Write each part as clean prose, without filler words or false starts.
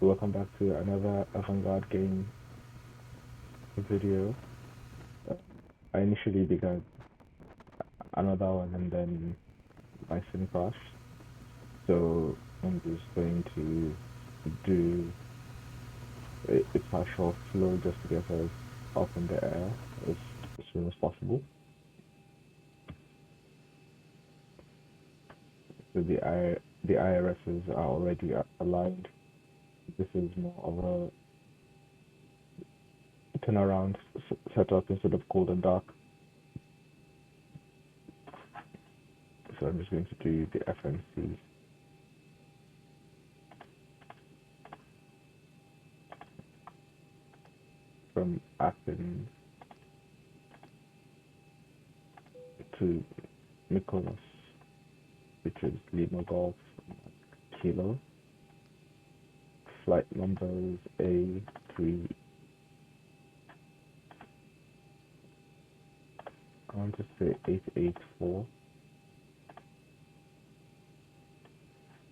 welcome back to another avant-garde game video. Uh, I initially began another one and then my sim crashed, so I'm just going to do a partial flow just to get us up in the air as soon as possible. So the IRSs are already aligned. This is more of a turnaround setup instead of cold and dark. So I'm just going to do the FMC. From Athens to Mykonos, which is Lima Golf Kilo. Flight number is A3. I want to say 884.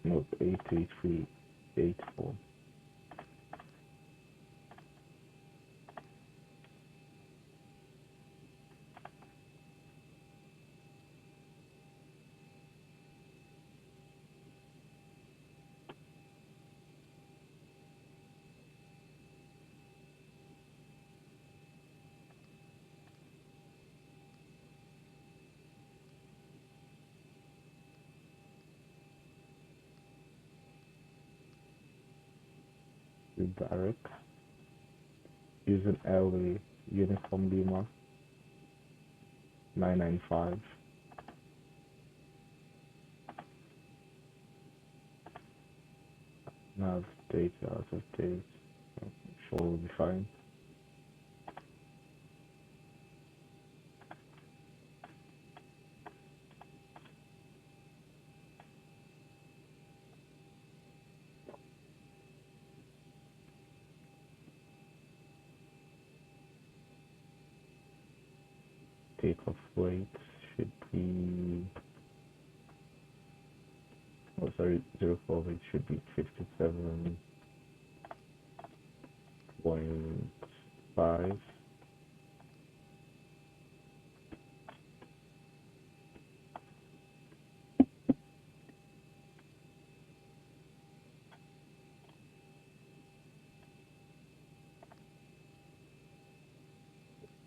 No, 83384. Barrack. Using airway Uniform Lima 995. Nav data out of date. I'm sure we'll be fine. Takeoff weight should be, oh sorry, 04 weight should be 57.5.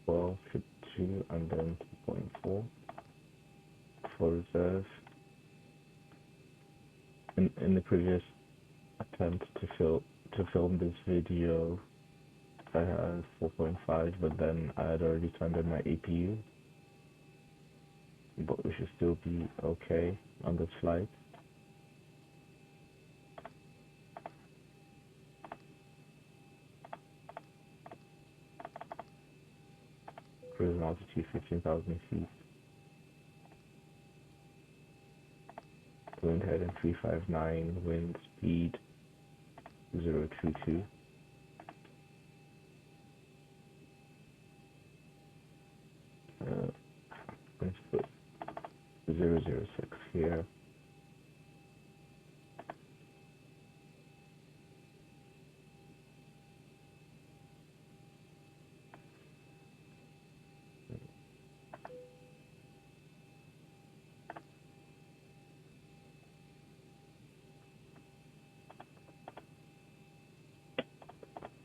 Well, should 2 and then 2.4 for reserve. In the previous attempt to film this video, I had 4.5, but then I had already turned in my APU. But we should still be okay on this flight. Cruising altitude 15,000 feet. Wind heading 359, wind speed 022. Let's put 006 here.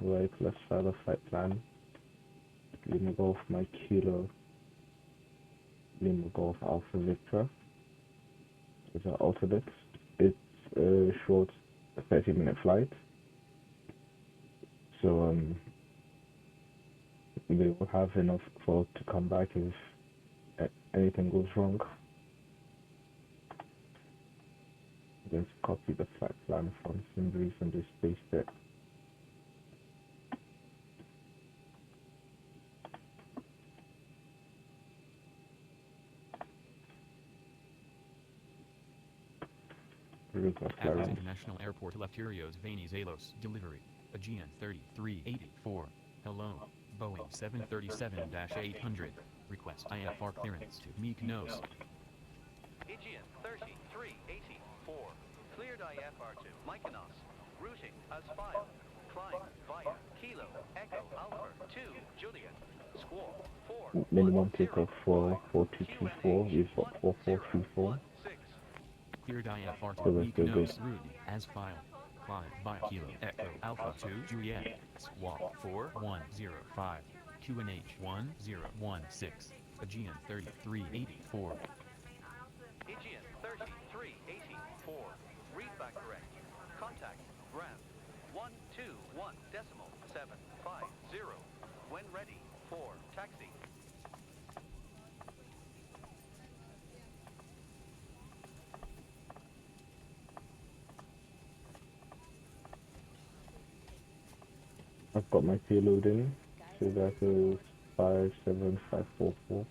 Right, let's start the flight plan. Lima Golf Mike Kilo, Lima Golf Alpha Victor is our alternate. It's a short 30-minute flight, so they will have enough for to come back if anything goes wrong. Just copy the flight plan from Simbrief and just paste it. Athens International Airport Eleftherios Venizelos delivery Aegean 3384. Hello, Boeing 737-800. Request IFR clearance to Mykonos. Aegean 3384. Cleared IFR to Mykonos. Route routing as filed. Climb via Kilo Echo Alpha 2 Juliet. Squawk 4. Minimum takeoff for 4224. We've got 4434. Cleared IFR to So let's go Mykonos good. routing as filed. Climb via Kilo Echo Alpha 2 Juliet. Squawk 4105. QNH 1016. Aegean 3384. Aegean 3384. Readback correct. Contact ground 121.750. When ready for taxi. I've got my payload in, so that is 57544.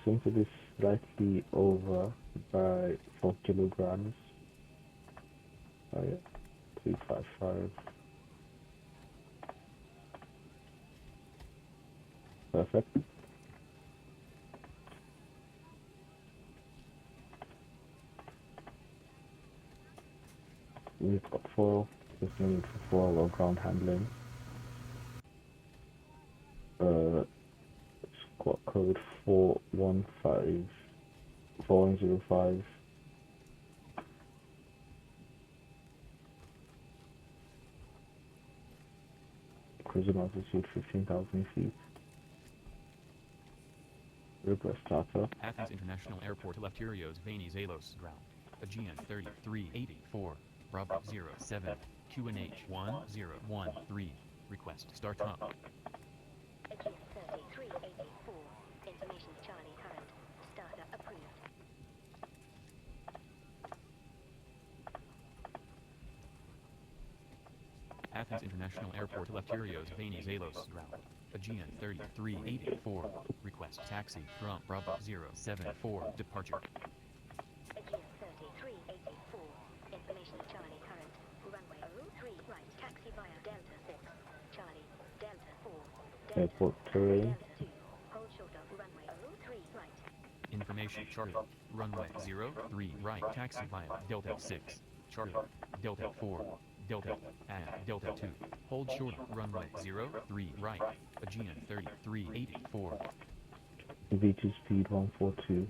Seems to be slightly over by 4 kilograms. Oh yeah, 355. Perfect. We've got 4. Just need for 4 ground handling. Squad code 4105. Cruising altitude 15,000 feet. Request starter. Athens International Airport Eleftherios Venizelos ground. Aegean 3384. Bravo 07. QNH 1013. Request start up. Aegean 3384. Information Charlie current. Startup approved. Athens International Airport Eleftherios Venizelos ground. Aegean 3384. Request taxi from Bravo 074. Departure. Aegean 3384. Information Charlie current. Runway 03 right. Taxi via Delta 6. Charlie. Delta 4. Delta. Airport terrain. Delta 2. Hold short of runway 03 right. Information Charlie. Runway 03 right. Taxi via Delta 6. Charlie. Delta 4. Delta. And Delta 2. Hold short of runway 03 right. Aegean 3384. V2 speed 142.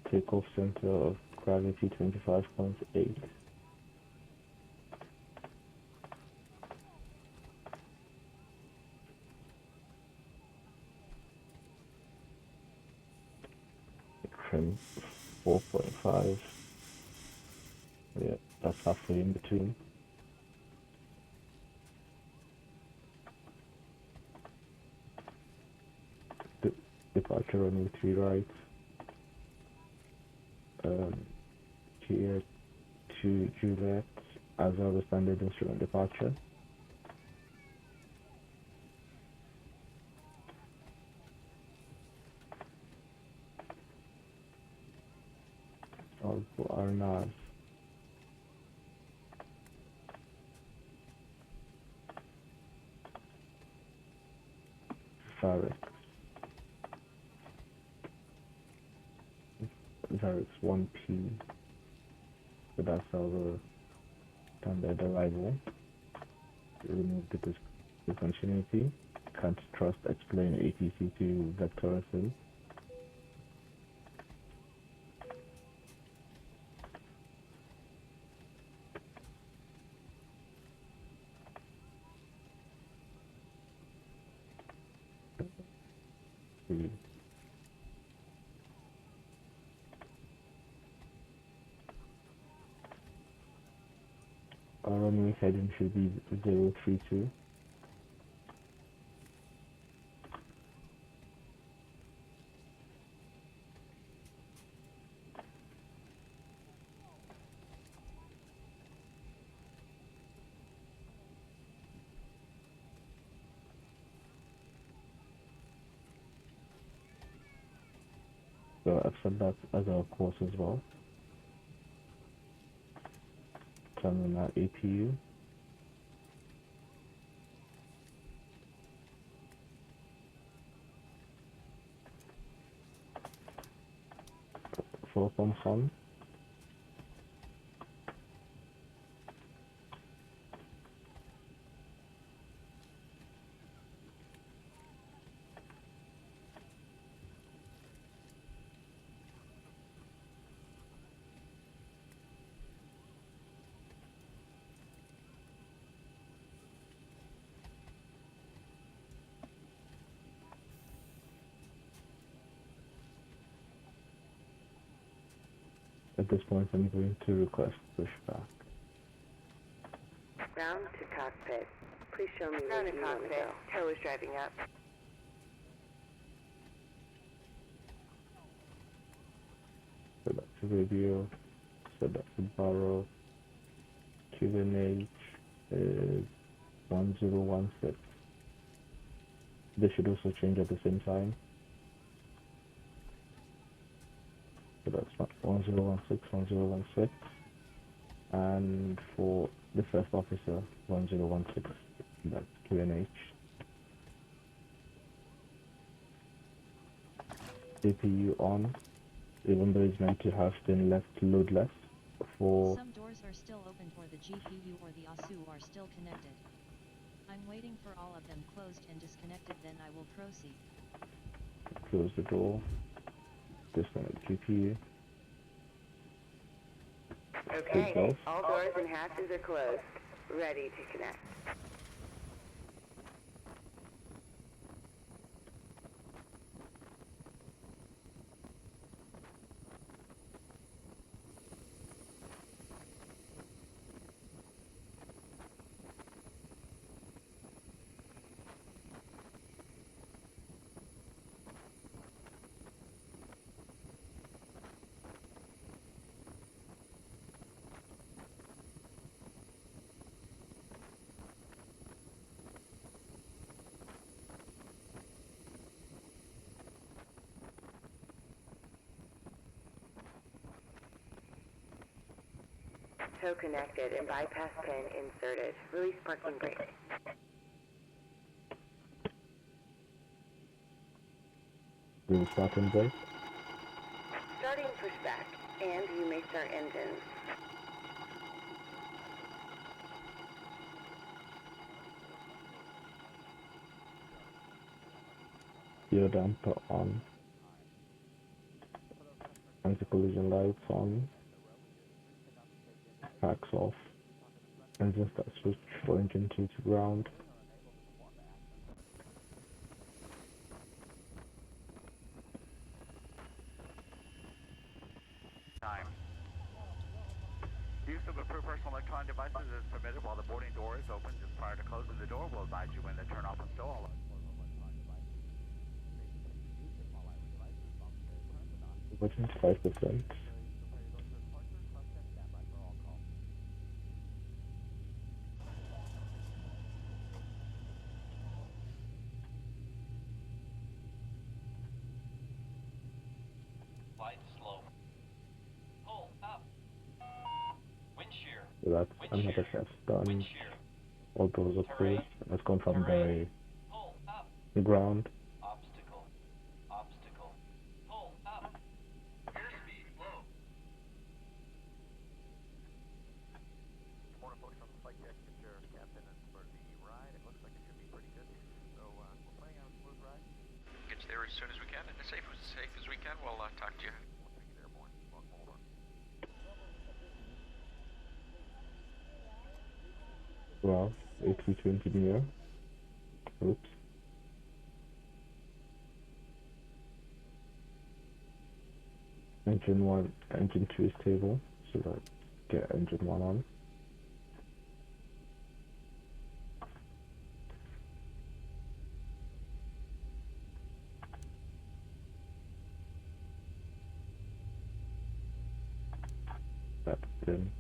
Takeoff center of gravity 25.8. Trim 4.5. Yeah, that's halfway in between. Departure on 3 right. Here to Juliet as our standard instrument departure. Also our NAS. Zarix 1P. So that's our standard arrival. Remove the discontinuity. Can't trust explain ATC to vector SL. Our runway heading should be 032. So I've set that as our course as well. Turn on our APU. 4 pumps on. At this point, I'm going to request pushback. Ground to cockpit. Please show me where you want to go. Tow is driving up. So that's a radio. So that's a barrel. QNH is 1016. They should also change at the same time. So that's not 1016, 1016. And for the first officer, 1016, that's QNH. CPU on, even though it's meant to have been left loadless for... Some doors are still open for the GPU or the ASU are still connected. I'm waiting for all of them closed and disconnected, then I will proceed. Close the door. Disconnect GPU. Okay, all doors and hatches are closed. Ready to connect. Tow connected and bypass pin inserted. Release parking brake. Doing starting brake. Starting pushback, and you may start engines. Gear damper on. Anti-collision lights on. Packs off. Engine start switch for engine 2 to ground. Time. Use of approved personal electronic devices is permitted while the boarding door is open. Just prior to closing the door, we'll advise you when to turn off and stow all Which is 5%. So that's another test done. All doors are closed. Let's confirm by ground. Obstacle. Pull up. Airspeed low. Morning, folks, on the flight deck. Get your captain and for the ride. It looks like it should be pretty good. So we're planning on a smooth ride. Get you there as soon as we can and as safe as we can. We'll talk to you. Well, A320 Neo. Oops. Engine 1, engine 2 is stable, so let's get engine 1 on. That's in.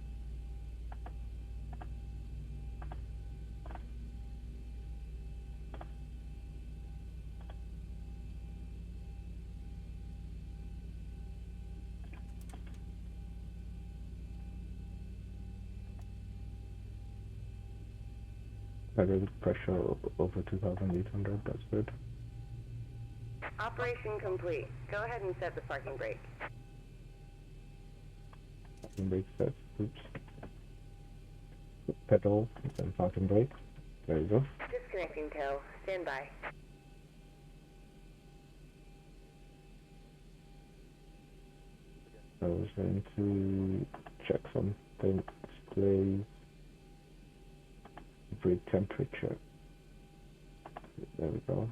Hydraulic pressure over 2,800, that's good. Operation complete. Go ahead and set the parking brake. parking brake set. Oops. Pedal, then parking brake. There you go. Disconnecting tow. Stand by. I was going to check something. Display brake temperature. There we go.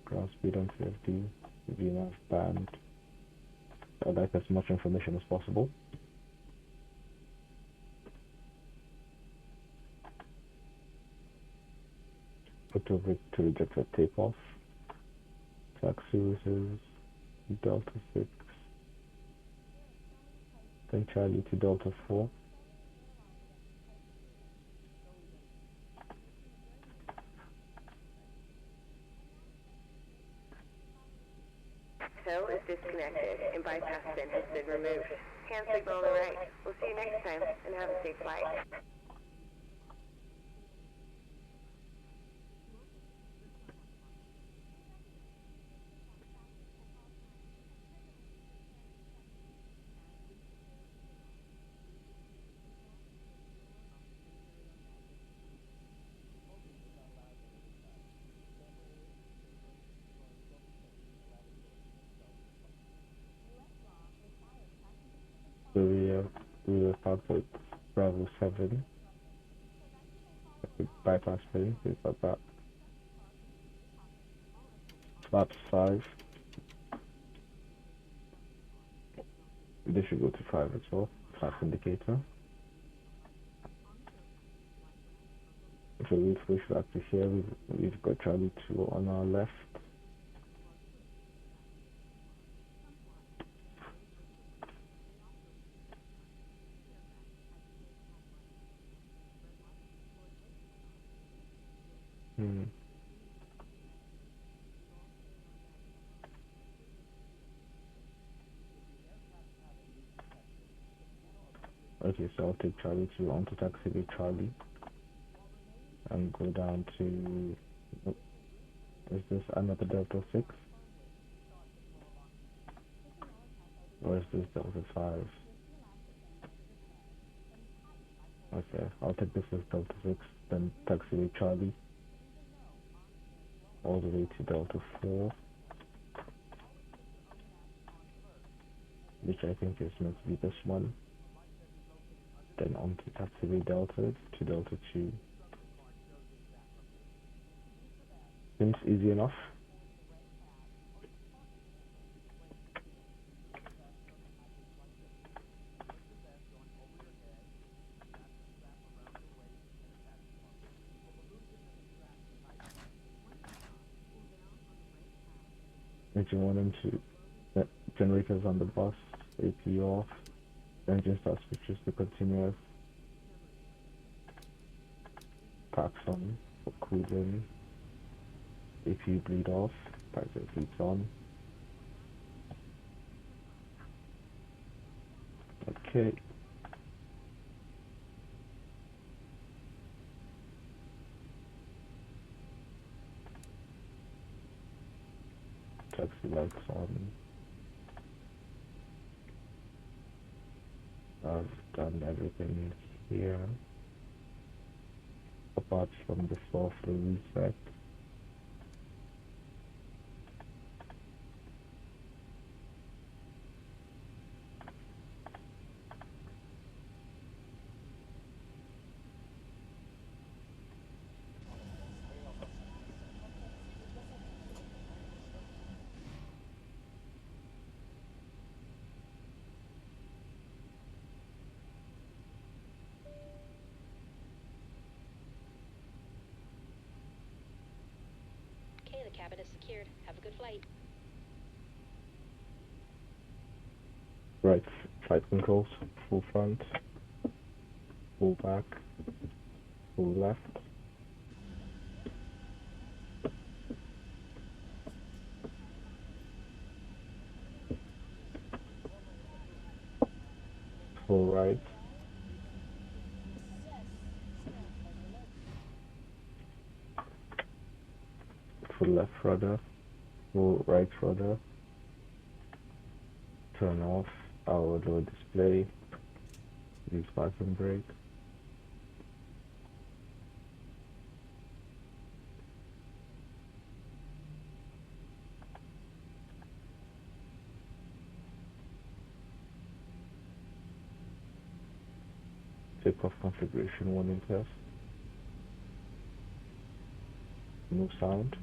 Ground speed on CFD. VNAV band. I'd like as much information as possible. Auto brake to reject at takeoff. Tax services. Delta 6. Then Charlie to Delta 4. Tow is disconnected and bypass bin has been removed. Hand signal on the right. We'll see you next time and have a safe flight. So we will start with Bravo 7. Bypass bin, we've got that. Flaps 5. This should go to 5 as well. Flaps indicator. So we push back to here. We've got Charlie 2 on our left. Okay, so I'll take Charlie 2 onto taxiway Charlie and go down to, is this another Delta 6? Or is this Delta 5? Okay, I'll take this as Delta 6, then taxiway Charlie all the way to Delta 4, which I think is meant to be this one. Then on to taxiway Delta to Delta 2. Seems easy enough. Engine 1 and 2. Generators on the bus, AP off. Engine start switches to continuous. Packs on for cruising. AP bleed off. Packs and bleeds on. Okay. Taxi lights on. I've done everything here apart from the software reset. The cabin is secured. Have a good flight. Right, flight controls, full front, full back, full left. Full right. Full left rudder, full right rudder. Turn off our low display, Use parking brake. Take off configuration warning test. No sound.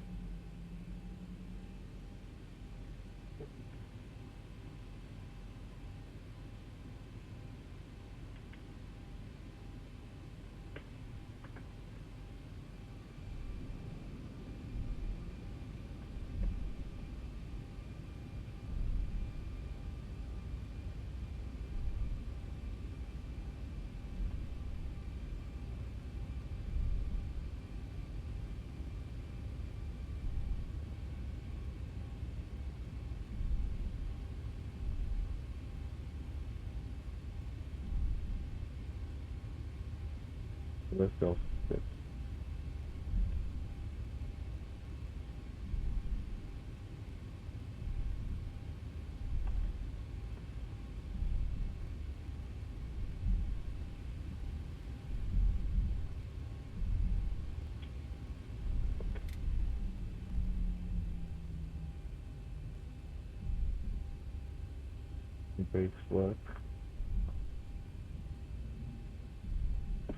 Let's go. Brakes work.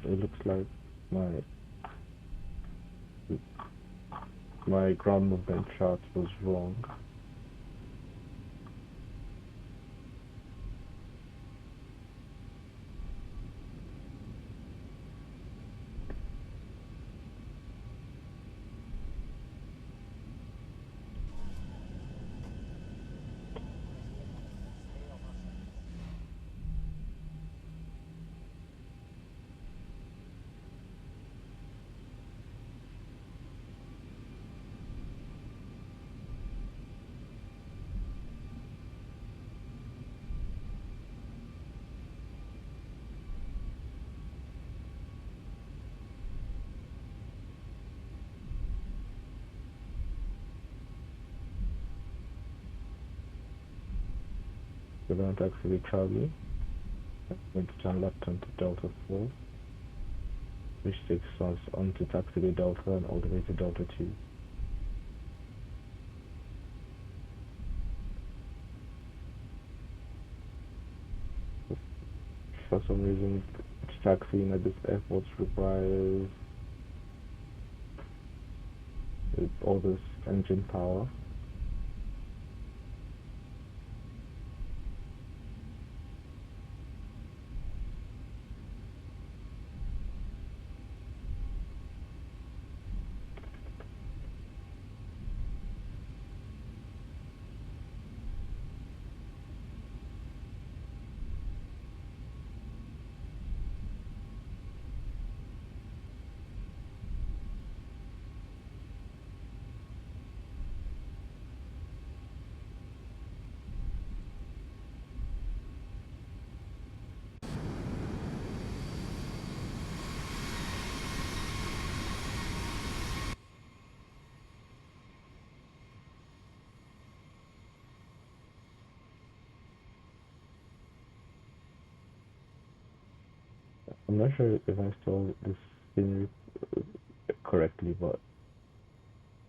It looks like my ground movement chart was wrong. We're going to activate Charlie. I'm going to turn left onto Delta 4, which takes us onto taxiway Delta and all the way to Delta 2. For some reason, taxiing at this airport requires all this engine power. I'm not sure if I saw this scenery correctly, but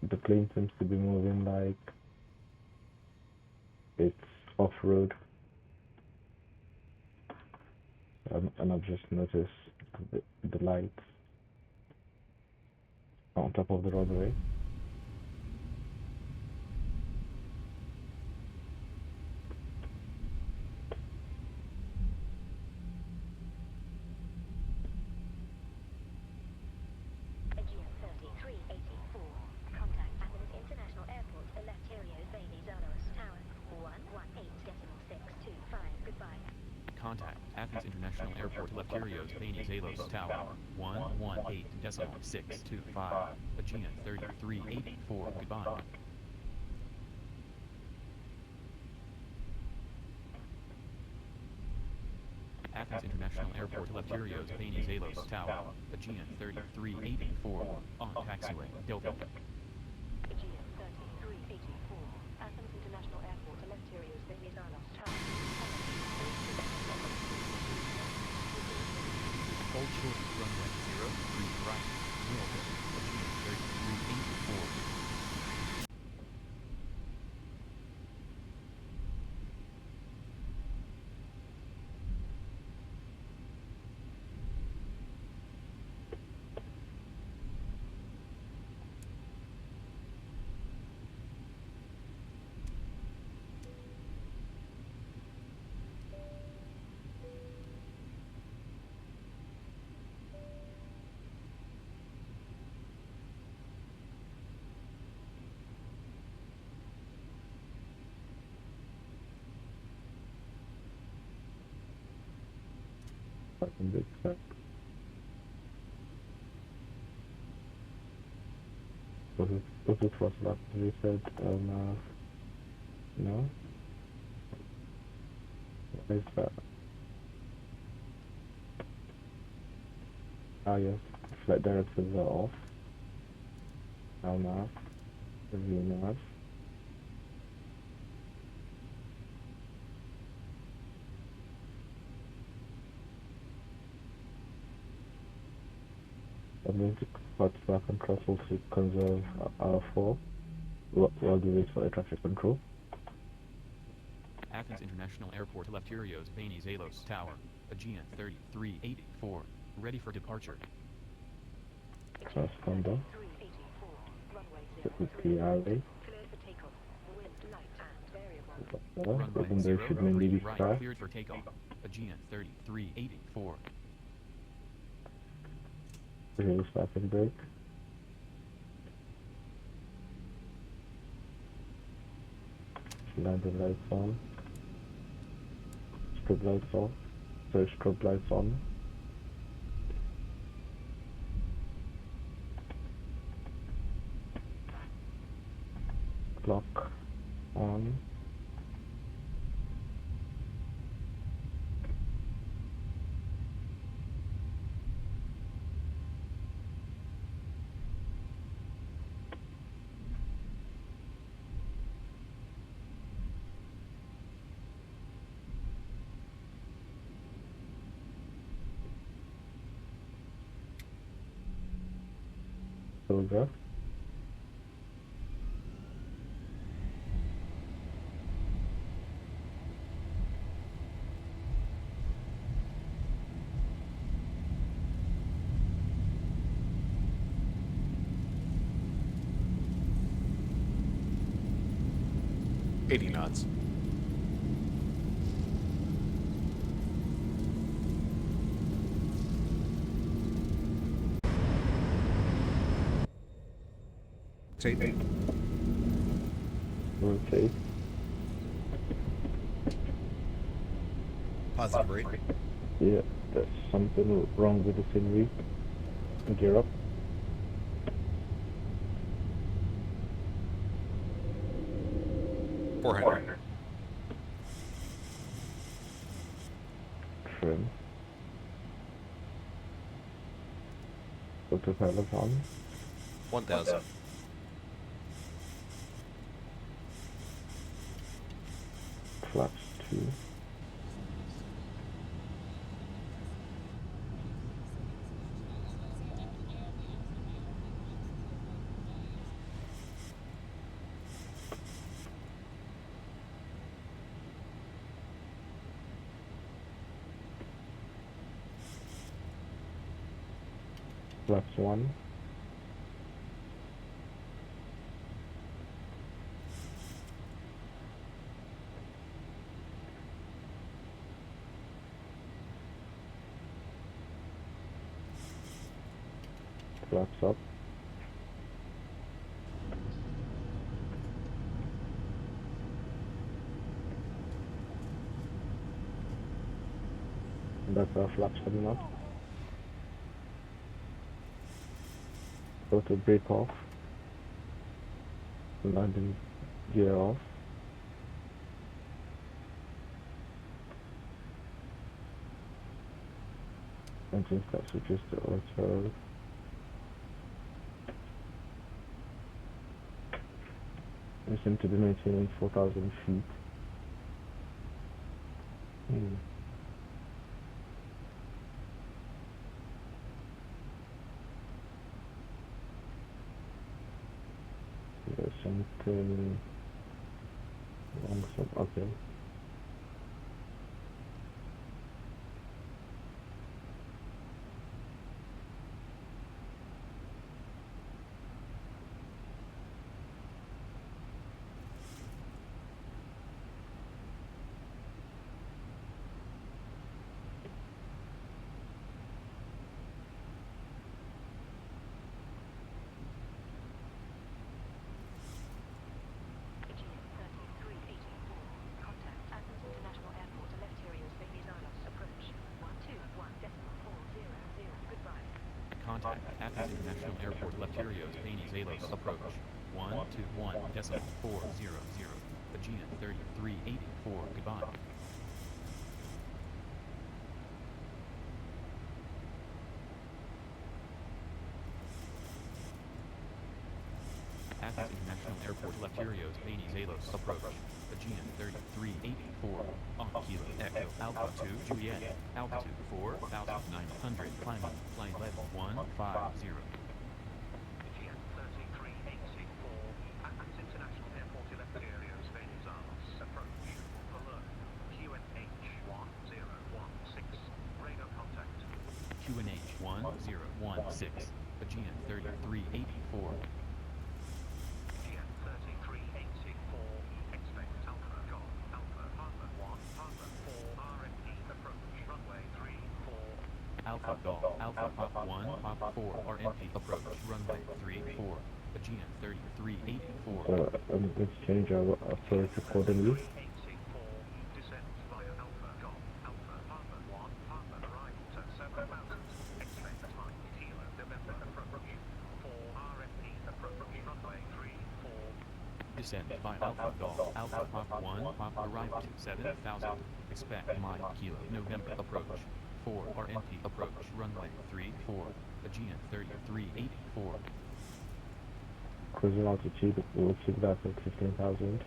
the plane seems to be moving like it's off-road. And I've just noticed the lights on top of the runway. Aegean 3384. Contact Athens International Airport, Eleftherios Venizelos Tower, 118.625. Goodbye. Contact Athens International Airport, Eleftherios Venizelos Tower, 118.625. Aegean 3384. Goodbye. Athens International Airport, Eleftherios Venizelos Tower, Aegean 3384. On taxiway Delta. Aegean 3384. Athens International Airport, Eleftherios Venizelos Tower. fucking big sack. Was it first lap? You said, no? What is that? Ah, yes. Flight directives are off. Now nav. Review nav. I'm going to cut back and throttle to conserve R4 while we wait for air traffic control. Athens International Airport Eleftherios Venizelos Tower, Aegean 3384, ready for departure. Transponder. 384, runway Set with 03, PRA. clear for takeoff, wind light and variable. Runway Open door should mainly 03 be right, sky. cleared for takeoff. Aegean 3384. Release parking brake. Landing lights on. Strobe lights off. So strobe lights on. Clock on. Silver. Eighty knots. Rotate. Rotate. Positive rate. Yeah, there's something wrong with the scenery. Gear up. $400. Trim. Autopilot on. 1,000. Flaps 2. Flaps 1. Flaps up. And that's our flaps coming up. Auto brake off. Landing gear off. Engine start switches to auto. We seem to be maintaining 4,000 feet. There's something wrong. Okay. contact Athens International Airport Lefterios Panis Alos approach 121.400 Aegean 3384 goodbye. Athens International Airport Lefterios Panis Alos approach Aegean 3384 on Kilo Echo Alpha 2 Juliet altitude 4,900 climbing flight level 150. Aegean 33884, Athens International Airport Eleftherios Venizelos approach. Alert, QNH 1016, radar contact. QNH 1016, Aegean 3384. Aegean 33884, expect Alpha Golf, Alpha Papa 1, Papa 4, RFD approach, runway 34. Alpha Golf, Alpha Pop 1, Pop 4, RNP approach, runway 34, Aegean 3384. Let's change our approach accordingly. 33884, descent via Alpha Golf, Alpha Papa 1, Papa arrival at 7,000, expect 5 Kilo November approach, 4 RFD approach, runway 34. Descend by Alpha Golf, Alpha Pop 1, Pop arrival to 7,000, expect Mike Kilo November approach, 4 RNP approach, runway 34, Aegean 3384. Cruising altitude, we'll achieve that at 15,000.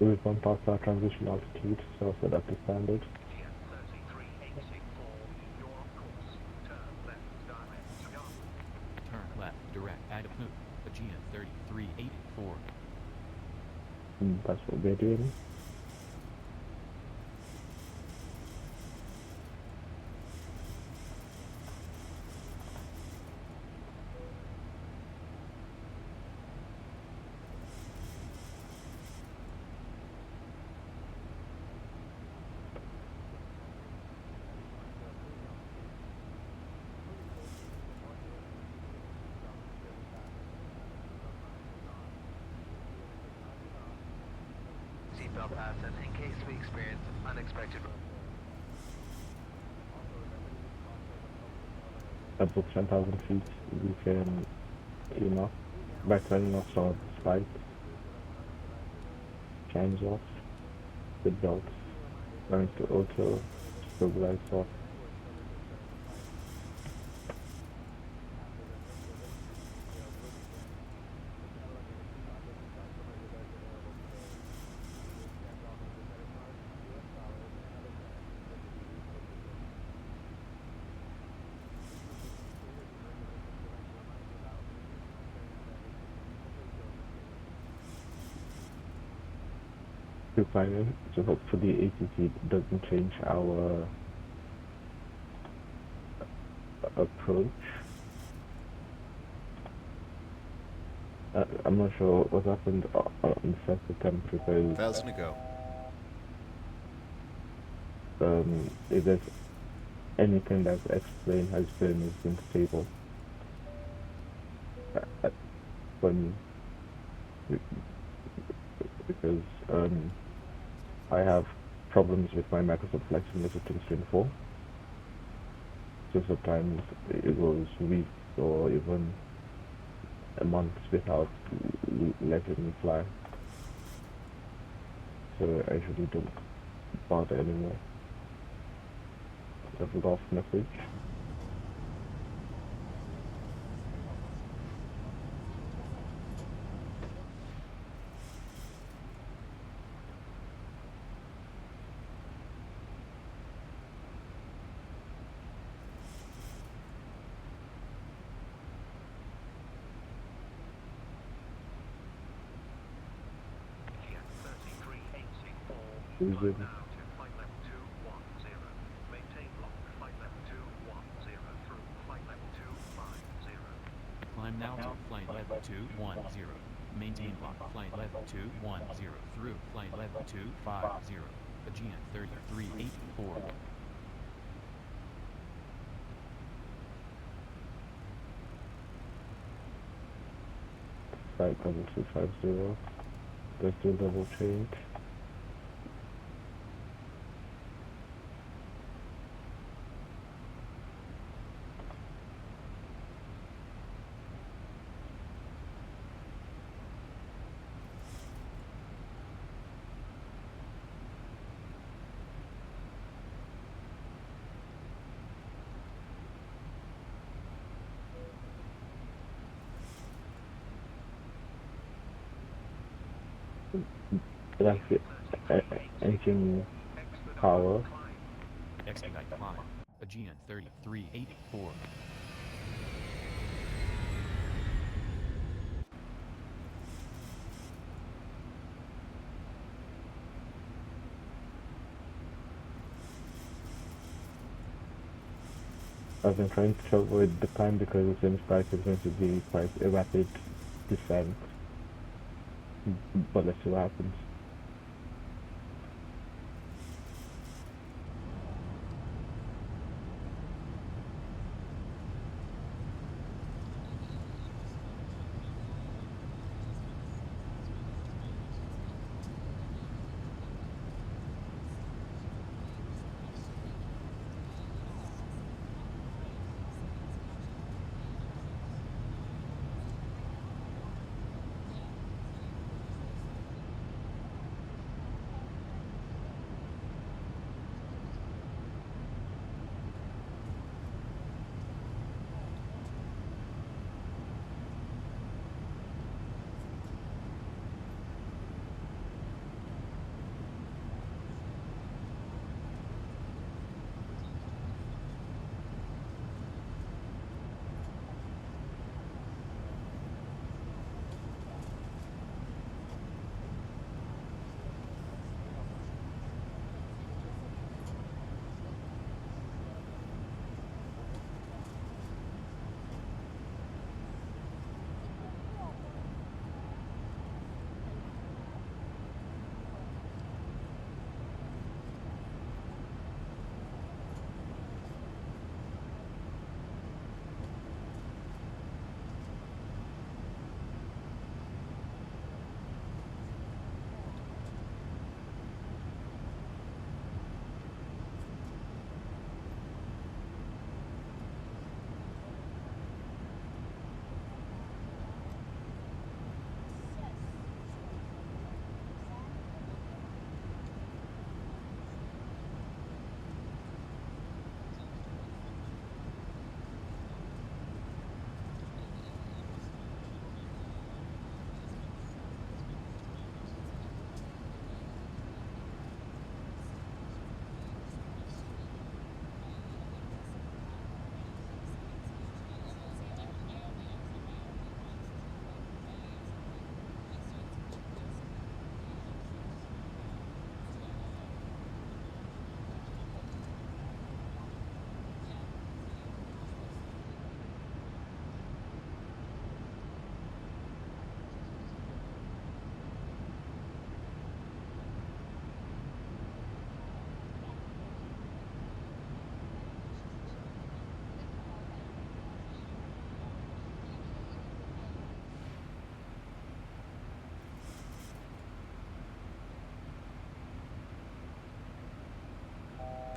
We've gone past our transition altitude, so set up to standard. Aegean 33864, you're on course, turn left direct to Ghana. Turn left direct Adapnu, Aegean 3384. That's what we're doing. Seatbelt fasten in case we experience unexpected. Above 10,000 feet, we can clean up by turning off some of the spikes, change off, the belts, going to auto, stabilize off. Requirement, so hopefully ATT doesn't change our approach. I'm not sure what happened on the first attempt because 1,000 to go. if there's anything that's explained has been stable. When because I have problems with my Microsoft Flight Simulator 2024. So sometimes it goes weeks or even a month without letting me fly. So I usually don't bother anymore. There's a lost message. Flight Is it? now to flight level 210. Maintain block flight level 210 through flight level 250. Climb now to flight level 210. Maintain block flight level 210 through flight level 250. Aegean 3384. Flight level 250. Let's do level change. That's it. Engine power. Expedite climb. Aegean 3384. I've been trying to avoid the time because it seems like it's going to be quite a rapid descent. But let's see what happens.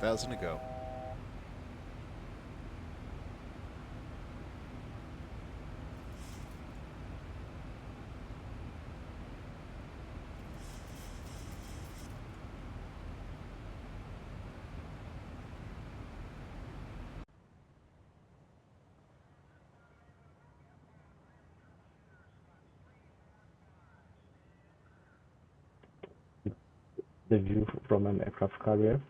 1,000 to go. The view from an aircraft carrier.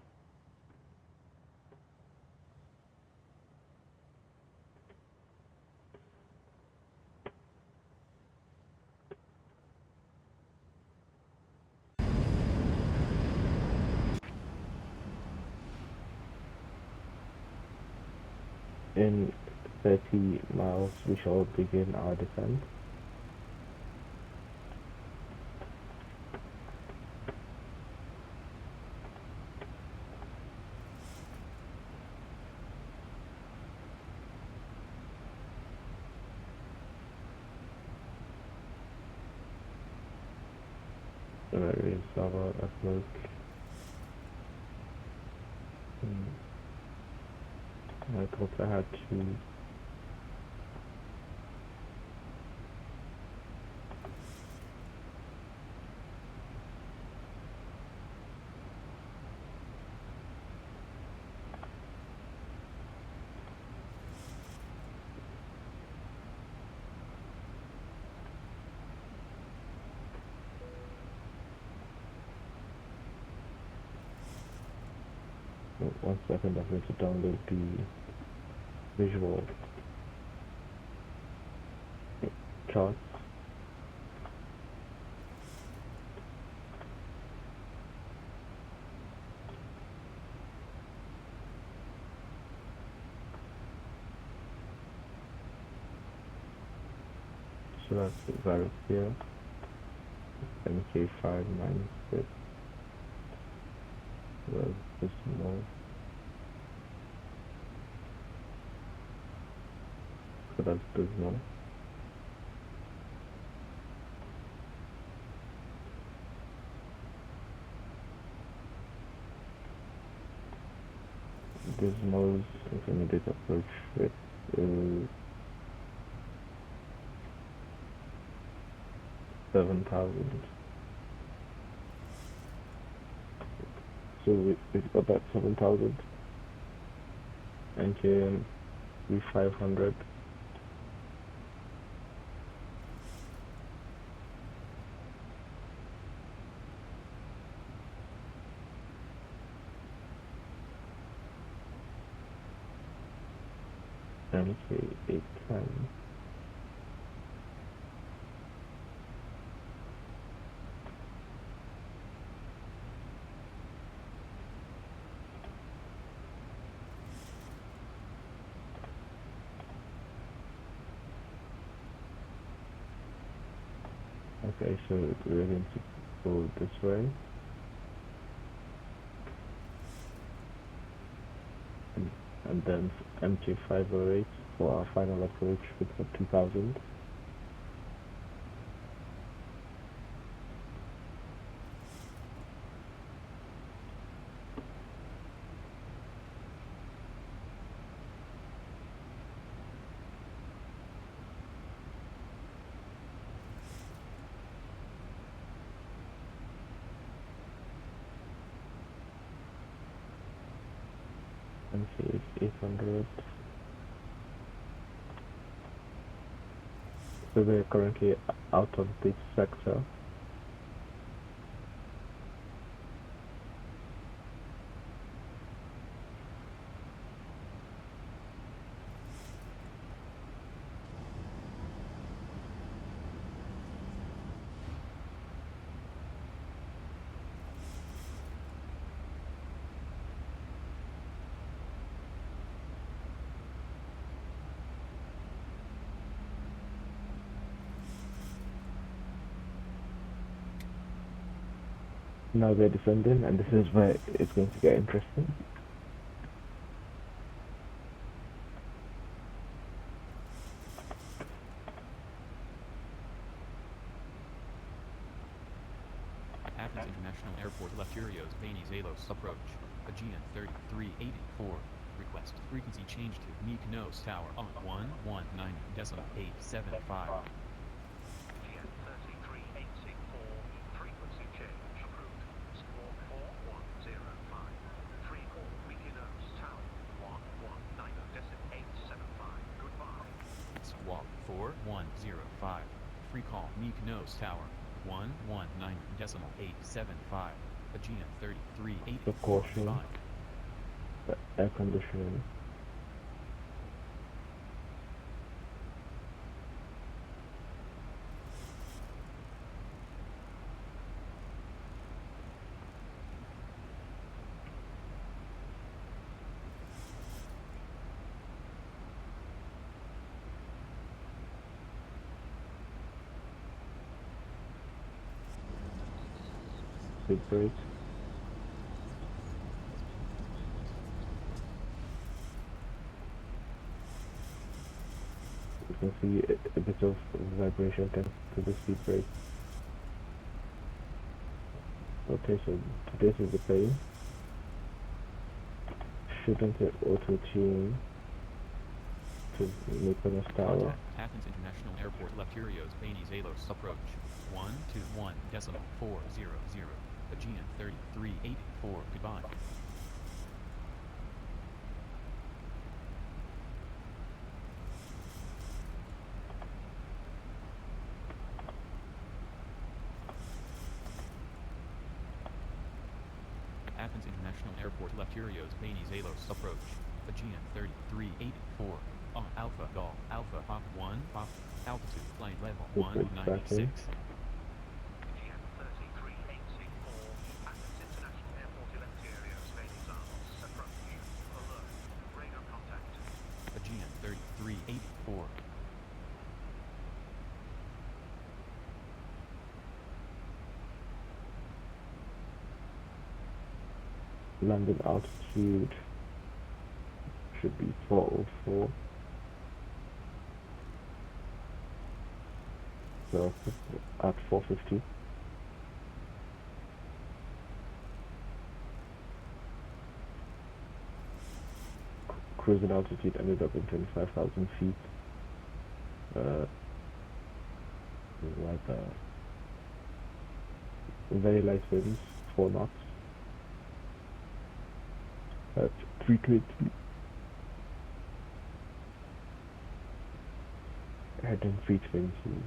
In 30 miles, we shall begin our descent. There is our approach. I thought I had to one second, I'm going to download the visual charts. So that's the virus here. MK5 minus 6. Well, this more. So that's dismal. Dismal's intermediate approach rate is 7,000. So we've got that 7,000. And we 500. MK 810. Okay, so we're going to go this way. And then MK508 for our final approach with the 2000. MK 800. So we're currently out of this sector. Now we're descending, and this is where it's going to get interesting. Athens International Airport left Curios Venizelos approach. Aegean 3384. Request frequency change to Mykonos Tower on 119.875. Aegean 33864, frequency change approved. Squawk 4105. Free call Mykonos Tower 119.875. Goodbye. Squawk 4105. Free call Mykonos Tower 119.875. Aegean 3384. The caution. Goodbye. The air conditioning. Big brakes. You can see a bit of vibration thanks to the speed brake. Okay, so this is the plane. Shouldn't it auto-tune to Mykonos Tower? Contact Athens International Airport Lefterios Venizelos approach 121.400. Aegean 3384. Goodbye. Athens International Airport Lefterios Venizelos approach. Aegean 3384. On Alpha Golf Alpha Pop 1 Pop. Altitude flight level Pushback 196. Aegean 33864, Athens International Airport Lefterios Venizelos approach. Alert. Radar contact. Aegean 3384. Landing altitude should be 404. So at 450. Cruising altitude ended up in 25,000 feet. Like very light winds, 4 knots. At 320. Heading 320.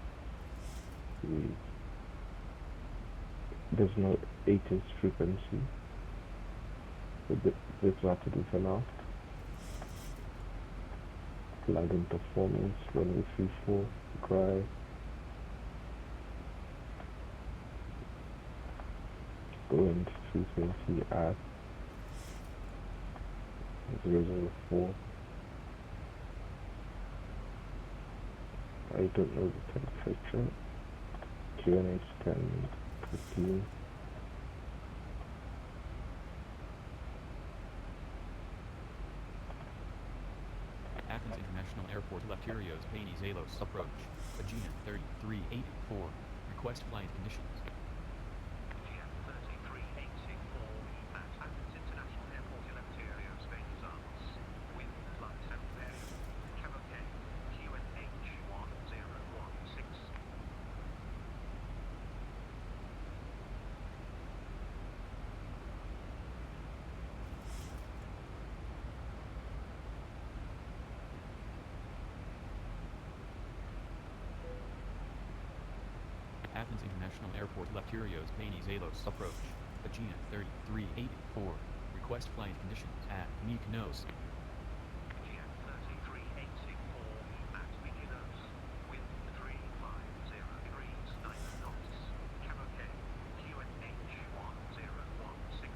There's no 80s frequency. So that's what to do for now. Landing performance, runway 34, dry. Going to 320 at 004. I don't know the temperature. QNH 10:15. Athens International Airport Lefterios Venizelos approach. Aegean 3384. Request flight conditions. Aegean 33864, at Athens International Airport Lefterios Venizelos. Wind flight 7 area. Cavalcade. QNH 1016. Athens International Airport Lefterios Venizelos approach. Aegean 3384. Request flight conditions at Mykonos. Aegean 33864, at Mykonos. Wind 350 degrees 9 knots. Cavalcade. QNH 1016.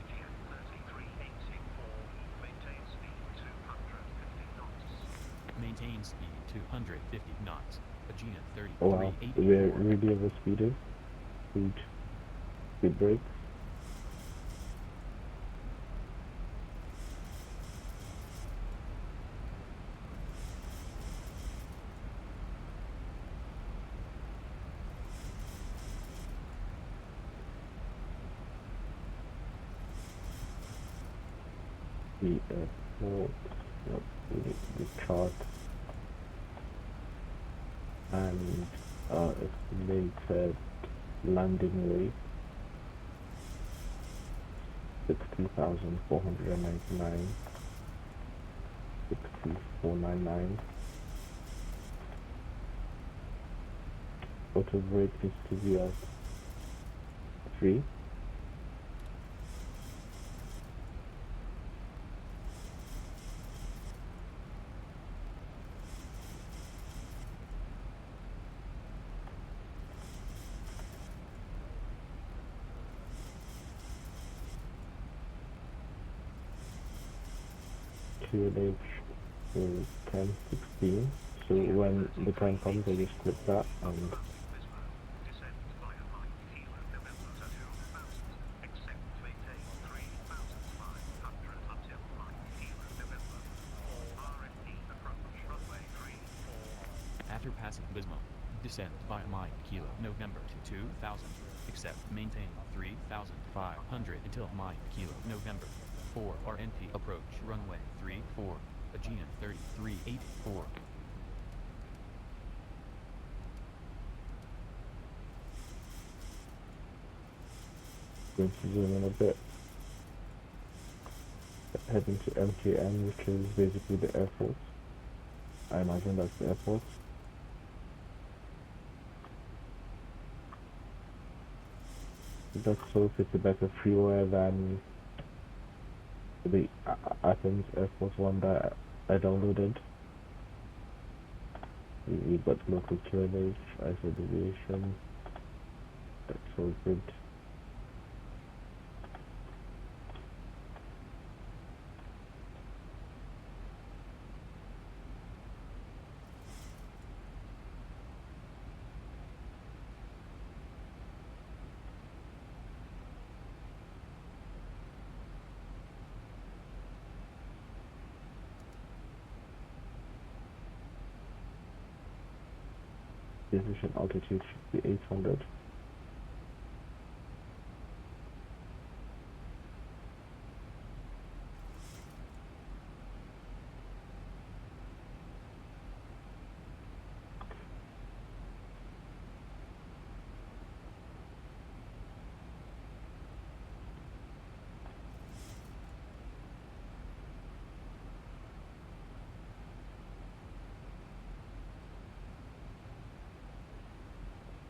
Aegean 33864, maintain speed 250 knots. Maintain speed 250 knots. Aegean Oh wow, 3384. we're really overspeeded. Speed brakes. the airport, the chart, and estimated landing rate 60,499, 6499. Auto brake needs to be at 3. QNH is 1016. So when the time comes, I just click that and Descend via Mike Kilo November to 2000. Except maintain 3,500 until Mike Kilo November. For RFP approach runway 34. After passing Bismo, descend via Mike Kilo November to 2000. Except maintain 3,500 until Mike Kilo November. 4 RNP approach runway 34, Aegean 3384. going to zoom in a bit. Heading to MKN, which is basically the airport. I imagine that's the airport. Let's hope it's a better freeware than the Athens airport one that I downloaded. We got local QNH, ISO deviation. That's all good. Decision altitude should be 800.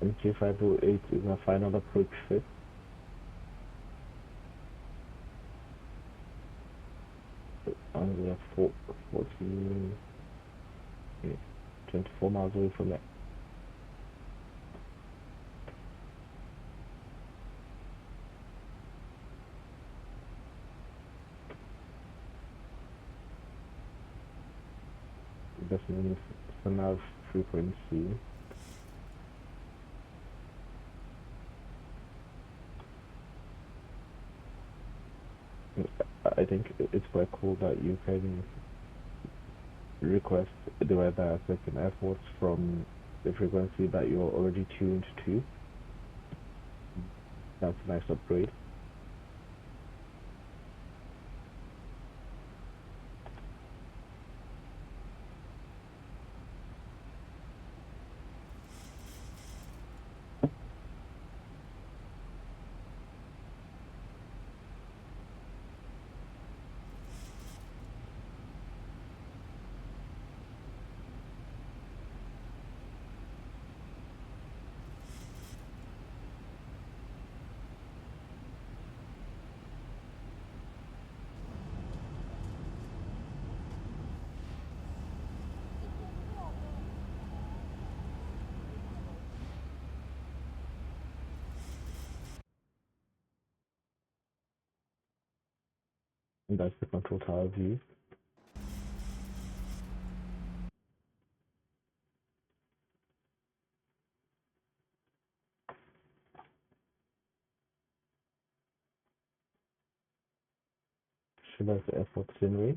MK508 is my final approach fit. And we are 14, 24 miles away from it. Definitely for now frequency. I think it's quite cool that you can request the weather at certain airports from the frequency that you're already tuned to. That's a nice upgrade. And that's the control tower view. So that's the airport scenery.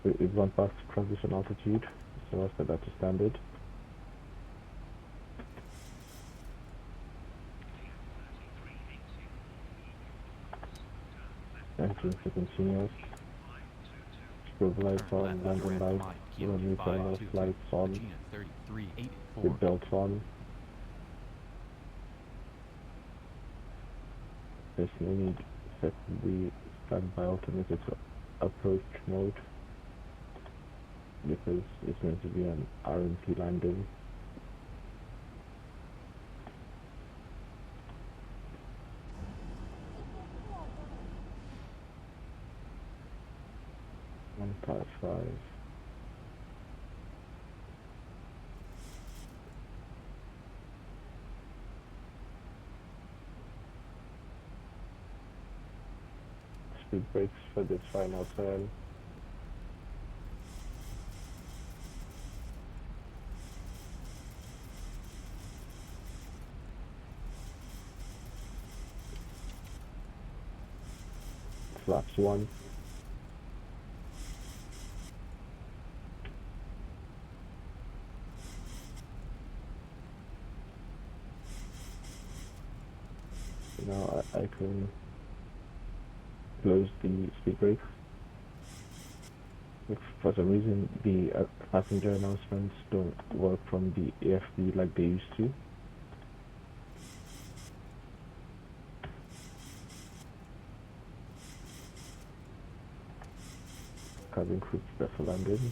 We've gone past transition altitude, so I'll set that to standard. engines are continuous. Strobe lights Turn on, left, landing direct lights, line, kilo runway turn off 522, lights on, Aegean 3384. with belts on. There's no need to set the standby alternative to approach mode because it's meant to be an RMP landing. One part 5. Speed brakes for this final turn. Flaps 1. Now I can close the speed brakes. If for some reason the passenger announcements don't work from the AFB like they used to, cabin crew prepare for landing.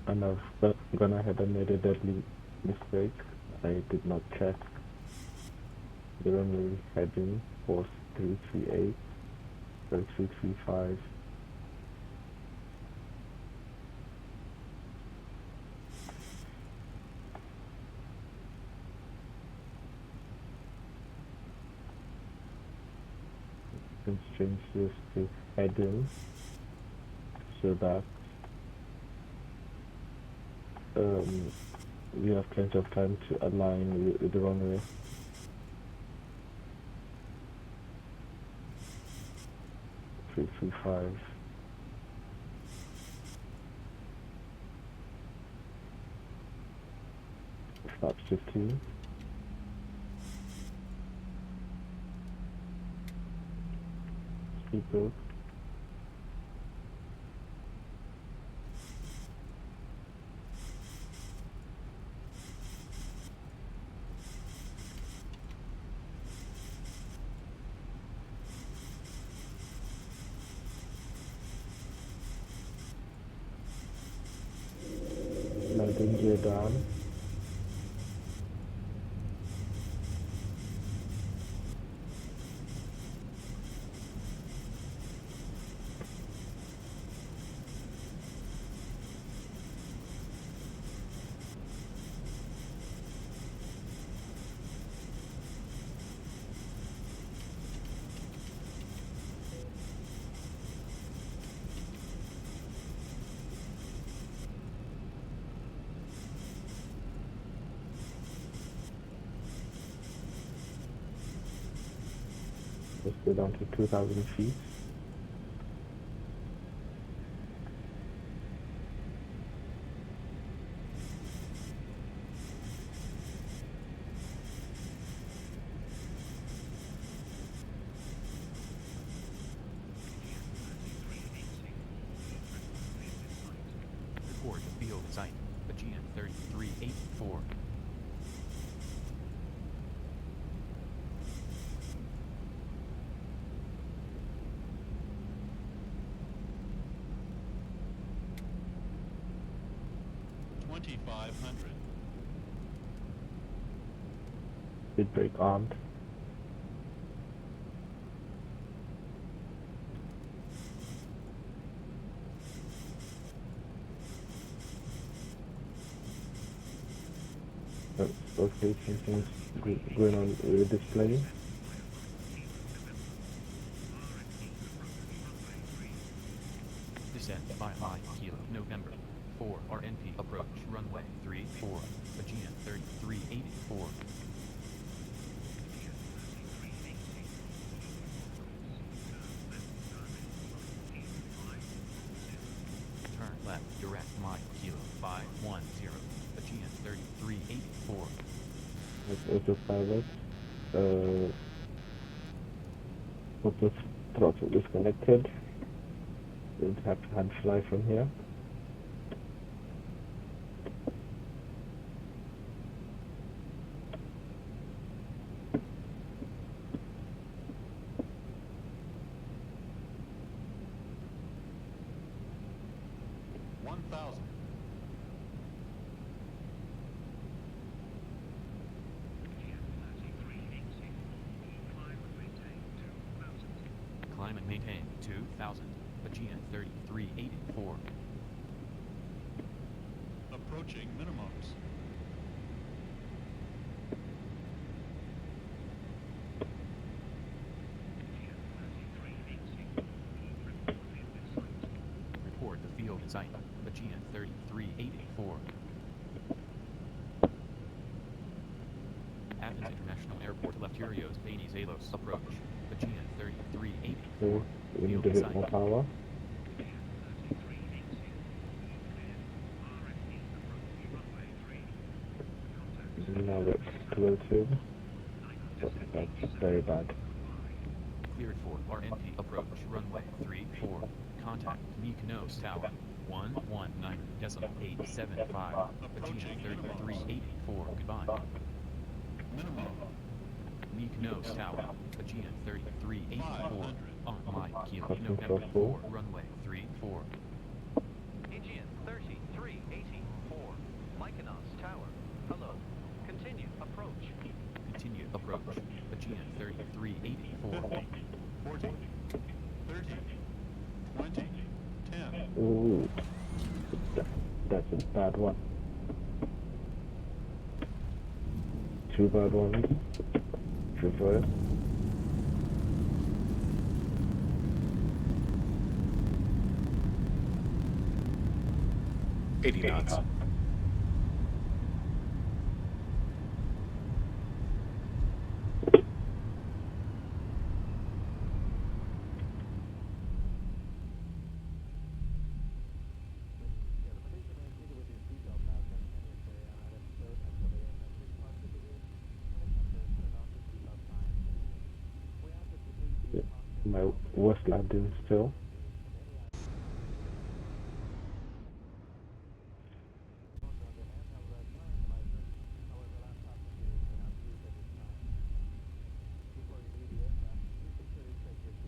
And I've gone ahead and made a deadly mistake. I did not check the runway heading was 338 or 335. Let's change this to heading so that we have plenty of time to align with the runway. Three, 5. Flaps 15. Speed brake. Landing gear down. Let's go down to 2,000 feet. Report field site, Aegean 3384. Speed brake armed. Okay, something's going on with the display. Descent by Mike Kilo, November. 4 RNP approach runway 34, Aegean 3384. Turn left direct Mike Kilo 510, Aegean 3384. That's autopilot. Auto throttle disconnected. Don't have to hand fly from here. Climb and maintain 2000, Aegean 3384. Approaching minimums. Report the field in sight, Aegean 3384. Athens International Airport left Kyrios Venizelos approach, Aegean 3384. We need Field a in bit sight. more power. Now it's explosive. That's very bad. Cleared for RNP approach runway 34. Contact Mykonos Tower 119.875. Aegean 3384. Goodbye. Minimum. Mykonos Tower, Aegean 3384. On Mike Kilo, Custom November throttle. 4 runway 34. Aegean 3384, Mykonos Tower. Hello. Continue approach. Continue approach, Aegean 3384. 40, 30, 20, 10. Ooh, that's a bad one. Two bad ones. Reverse. $80 knots. My worst landing still.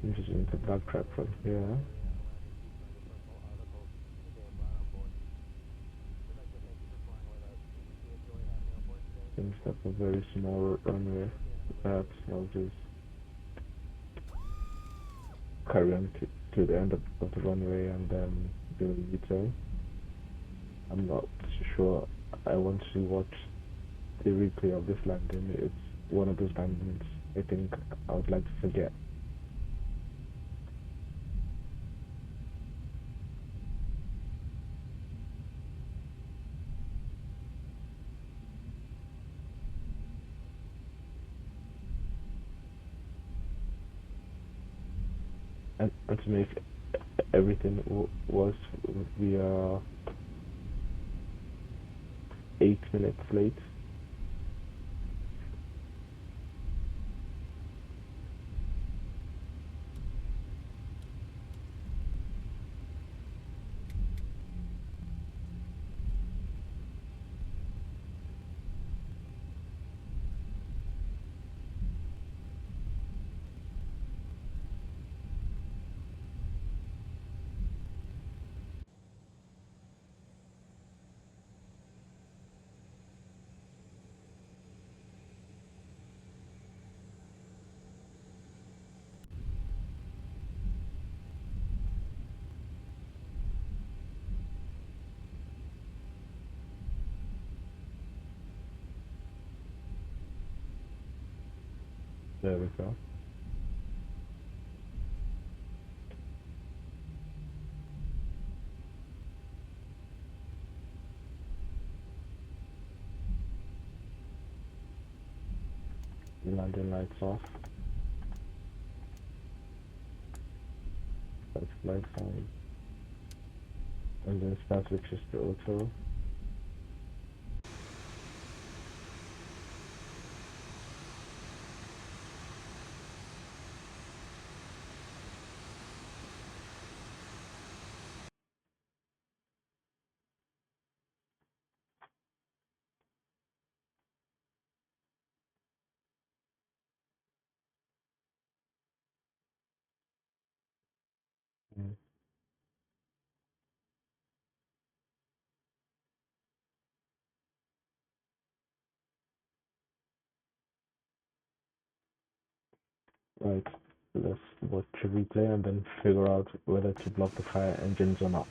I'm just going to backtrack from here. Seems like a very small runway. Perhaps I'll just carry on to the end of the runway and then do a U-turn. I'm not sure. I want to watch the replay of this landing. It's one of those landings I think I would like to forget. And to make everything worse, we are 8 minutes late. There we go. Landing lights off. That's lights on. And then start switches to auto. Mm. Right, let's watch a replay and then figure out whether to block the fire engines or not.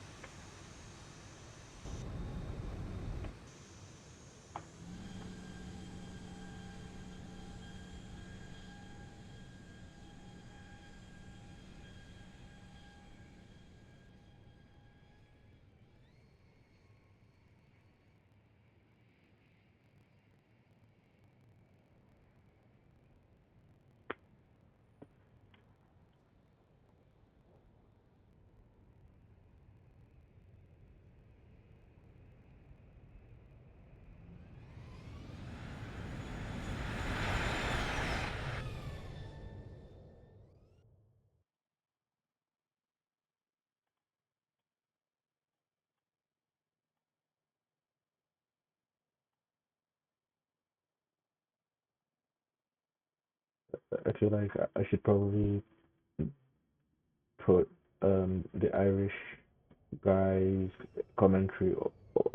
I feel like I should probably put the Irish guy's commentary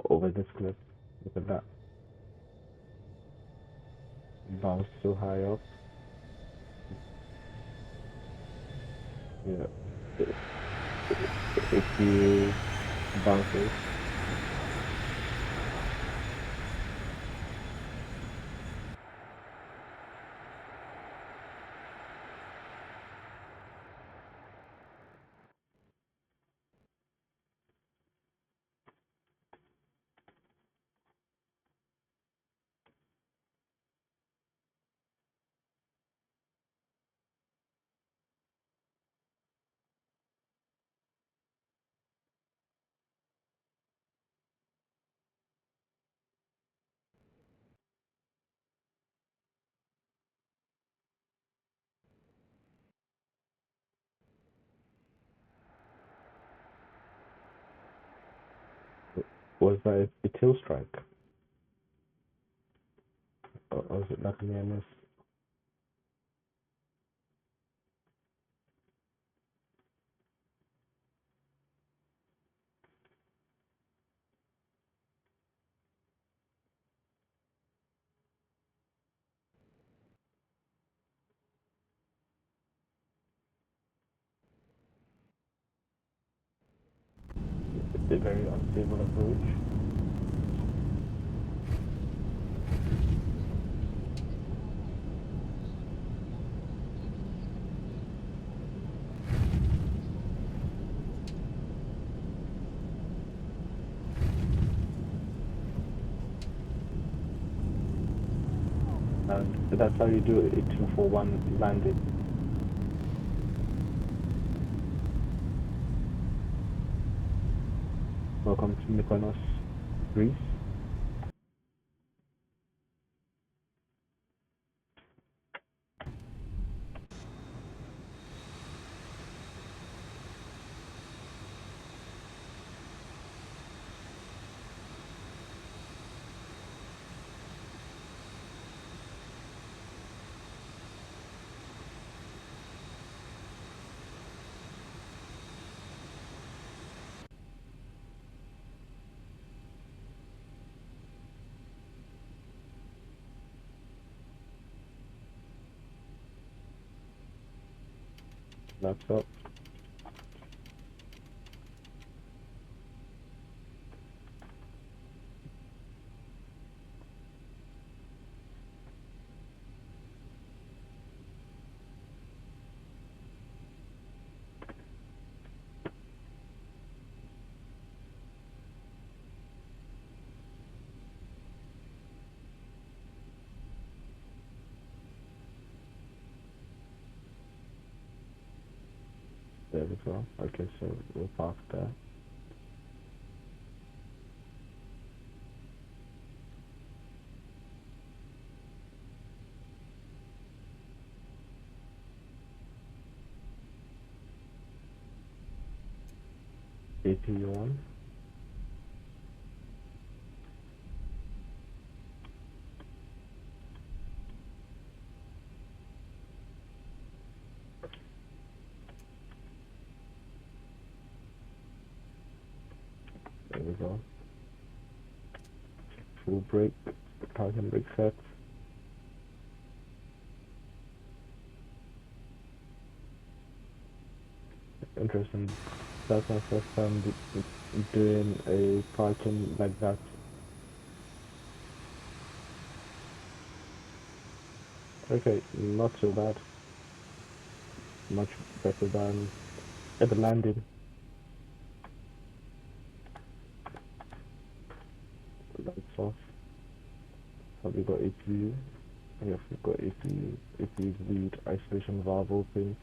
over this clip. Look at that. Bounced so high up. Yeah. If you bounces. Was that a tail strike? Or was it not near miss? A very unstable approach. And that's how you do it 241 landing. Welcome to Mykonos, Greece. That's up. there as well. Okay, so we'll park there. AP1. There we go. Full brake, parking brake set. Interesting. That's my first time doing a parking like that. Okay, not so bad. Much better than at the landing. Lights off. Have we got APU? Yes, we've got APU. APU's lead isolation valve open.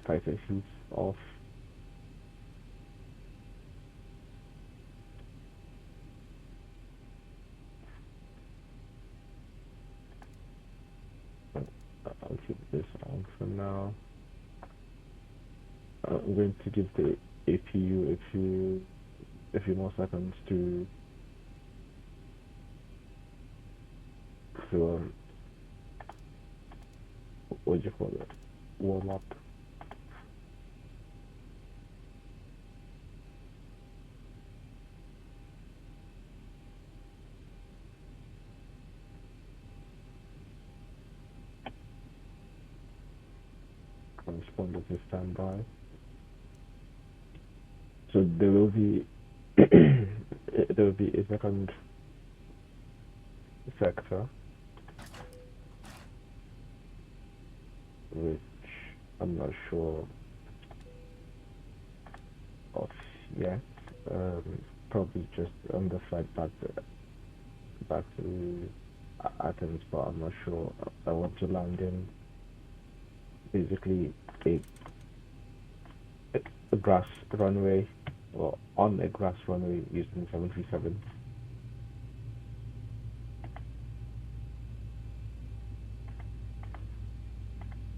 Tighter heat off. I'll keep this on for now. I'm going to give the APU a few more seconds to what do you call it? Warm up. Transponder to standby. So there will be there will be a second sector, which I'm not sure of yet. Probably just on the flight back to Athens, but I'm not sure. I want to land in basically a grass runway, or on a grass runway using 737.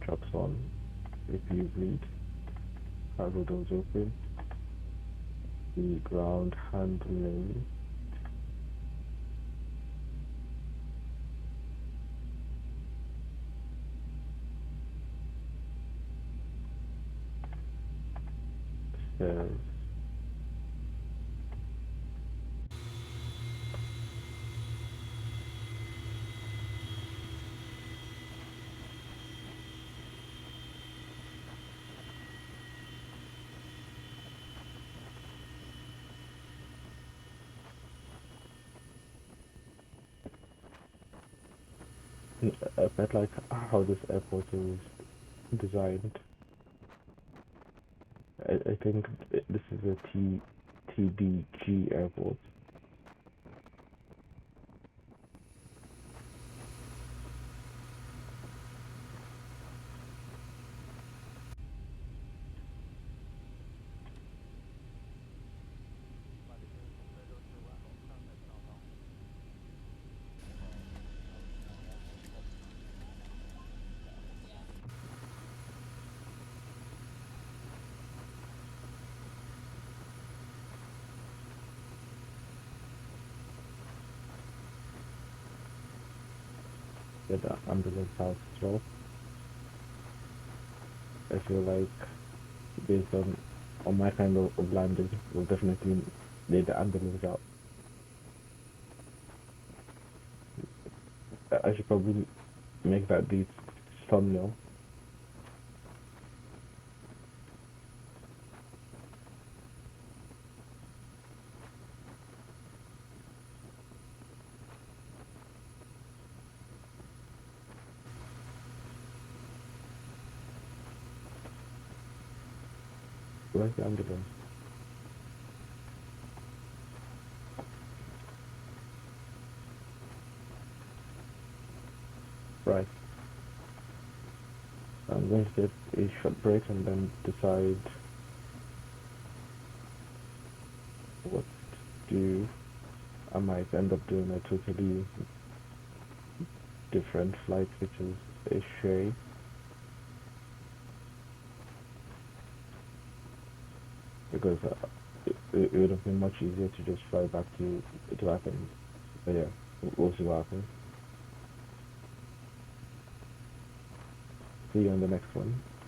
Trucks on, APU bleed, cargo doors open, the ground handling. Stairs. I felt like how this airport is designed. I think this is a TBG airport. Get the ambulance out as well. I feel like based on my kind of landing, we'll definitely need the ambulance out. I should probably make that the thumbnail. Where's the ambulance? Right. I'm going to get a short break and then decide do, I might end up doing a totally different flight, which is a Shay. Because it would have been much easier to just fly back to Athens. But yeah, we'll see what happens. See you on the next one.